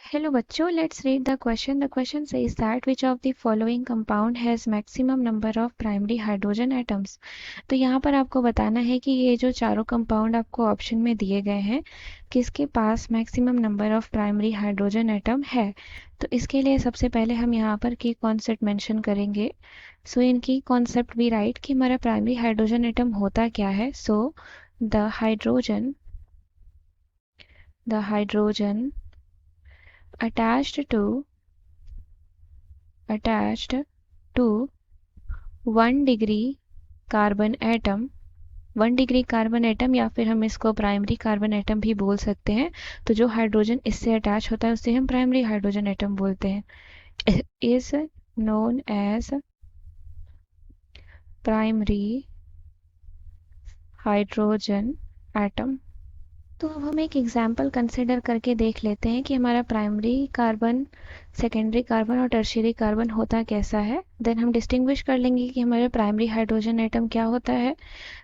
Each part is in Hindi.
Hello बच्चों, let's read the question. The question says that which of the following compound has maximum number of primary hydrogen atoms. तो यहाँ पर आपको बताना है कि ये जो चारों कंपाउंड आपको ऑप्शन में दिए गए हैं किसके पास maximum number of primary hydrogen atom है। तो इसके लिए सबसे पहले हम यहाँ पर की कॉन्सेप्ट मेंशन करेंगे। सो इनकी कॉन्सेप्ट भी राइट कि हमारा प्राइमरी हाइड्रोजन एटम होता क्या है। So the hydrogen attached to 1 degree carbon atom, 1 degree carbon atom या फिर हम इसको प्राइमरी कार्बन एटम भी बोल सकते हैं। तो जो हाइड्रोजन इससे अटैच होता है उसे हम प्राइमरी हाइड्रोजन एटम बोलते हैं। Is known as primary hydrogen atom. तो अब हम एक एग्जाम्पल कंसिडर करके देख लेते हैं कि हमारा प्राइमरी कार्बन, सेकेंडरी कार्बन और टर्शियरी कार्बन होता कैसा है। देन हम डिस्टिंग्विश कर लेंगे कि हमारे प्राइमरी हाइड्रोजन एटम क्या होता है।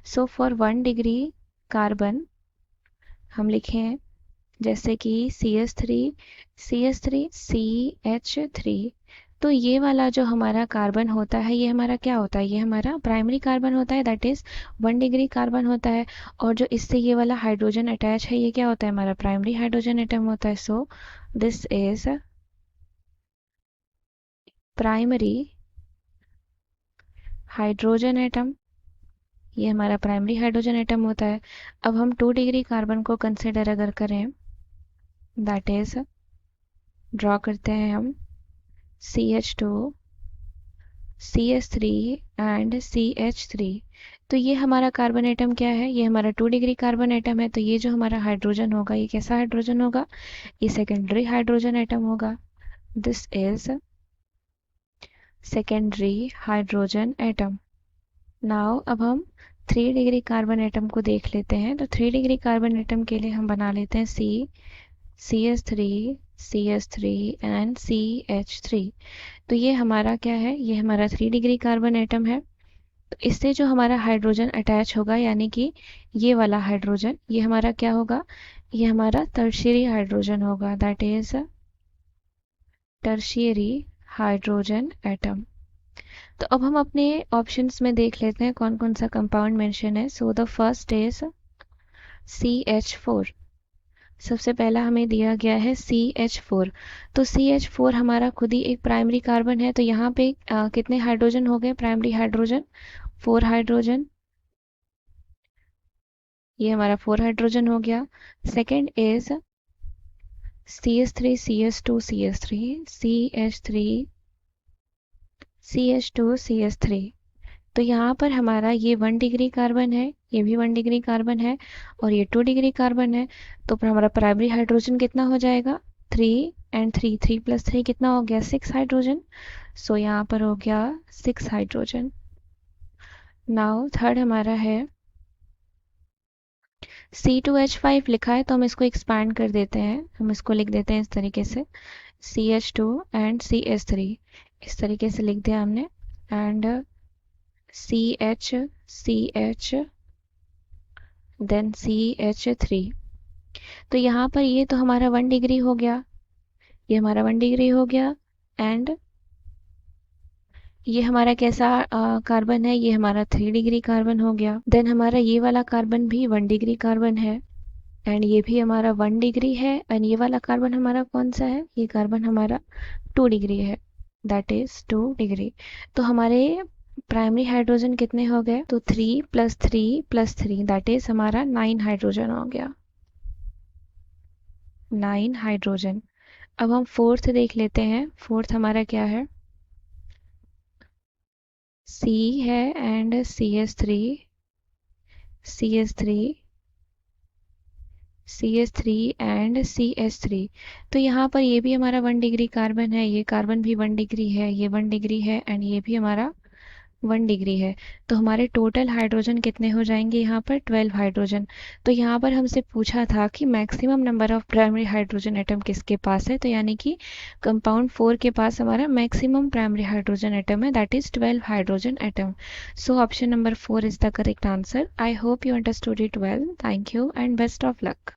सो फॉर 1 डिग्री कार्बन हम लिखें जैसे कि CH3 CH3। तो ये वाला जो हमारा कार्बन होता है ये हमारा क्या होता है, ये हमारा प्राइमरी कार्बन होता है, दैट इज 1 डिग्री कार्बन होता है। और जो इससे ये वाला हाइड्रोजन अटैच है ये क्या होता है, हमारा प्राइमरी हाइड्रोजन एटम होता है। So this is primary hydrogen atom, ये हमारा प्राइमरी हाइड्रोजन एटम होता है। अब हम 2 डिग्री कार्बन को कंसिडर अगर करें, दैट इज ड्रॉ करते हैं हम CH2 CH3 एंड CH3। तो ये हमारा कार्बन एटम क्या है, ये हमारा 2 डिग्री कार्बन एटम है। तो ये जो हमारा हाइड्रोजन होगा ये कैसा हाइड्रोजन होगा, ये सेकेंडरी हाइड्रोजन एटम होगा। This is secondary hydrogen atom. Now अब हम 3 डिग्री कार्बन एटम को देख लेते हैं। तो 3 डिग्री कार्बन एटम के लिए हम बना लेते हैं CH3 CH3 एंड CH3। तो ये हमारा क्या है, ये हमारा 3 डिग्री कार्बन एटम है। तो इससे जो हमारा हाइड्रोजन अटैच होगा यानी कि ये वाला हाइड्रोजन, ये हमारा क्या होगा, ये हमारा टर्शियरी हाइड्रोजन होगा, that is tertiary hydrogen atom. तो अब हम अपने ऑप्शंस में देख लेते हैं कौन कौन सा कंपाउंड मेंशन है। So the first is CH4। सबसे पहला हमें दिया गया है CH4। तो CH4 हमारा खुद ही एक प्राइमरी कार्बन है। तो यहाँ पे कितने हाइड्रोजन हो गए प्राइमरी हाइड्रोजन, 4 हाइड्रोजन, ये हमारा 4 हाइड्रोजन हो गया। Second is CH3 CH2 CH3 CH3 CH2 CH3। तो यहाँ पर हमारा ये 1 डिग्री कार्बन है, ये भी 1 डिग्री कार्बन है और ये 2 डिग्री कार्बन है। तो हमारा प्राइमरी हाइड्रोजन कितना हो जाएगा, 3 एंड 3, 3 + 3 कितना हो गया, 6 हाइड्रोजन। सो यहाँ पर हो गया 6 हाइड्रोजन। नाउ थर्ड हमारा है C2H5 लिखा है तो हम इसको एक्सपैंड कर देते हैं, हम इसको लिख देते हैं इस तरीके से CH2 एंड CH3, इस तरीके से लिख दिया हमने। And CH then CH3। तो यहाँ पर ये तो हमारा 1 डिग्री हो गया, ये हमारा 1 डिग्री हो गया। एंड ये हमारा कैसा कार्बन है, ये हमारा 3 डिग्री कार्बन हो गया। देन हमारा ये वाला कार्बन भी 1 डिग्री कार्बन है एंड ये भी हमारा 1 डिग्री है। एंड ये वाला कार्बन हमारा कौन सा है, ये कार्बन हमारा 2 डिग्री है, दैट इज 2 डिग्री। तो हमारे प्राइमरी हाइड्रोजन कितने हो गए, तो 3 + 3 + 3 दैट इज हमारा 9 हाइड्रोजन हो गया, 9 हाइड्रोजन। अब हम फोर्थ देख लेते हैं। फोर्थ हमारा क्या है, C है एंड CH3 एंड CH3। तो यहाँ पर ये भी हमारा 1 डिग्री कार्बन है, ये कार्बन भी 1 डिग्री है, ये 1 डिग्री है एंड ये भी हमारा 1 डिग्री है। तो हमारे टोटल हाइड्रोजन कितने हो जाएंगे यहाँ पर, 12 हाइड्रोजन। तो यहाँ पर हमसे पूछा था कि maximum number of primary hydrogen atom किसके पास है। तो यानी कि कंपाउंड 4 के पास हमारा मैक्सिमम प्राइमरी हाइड्रोजन एटम है, that is 12 hydrogen atom. So option number 4 is the correct answer. I hope you understood it well. Thank you and best of luck.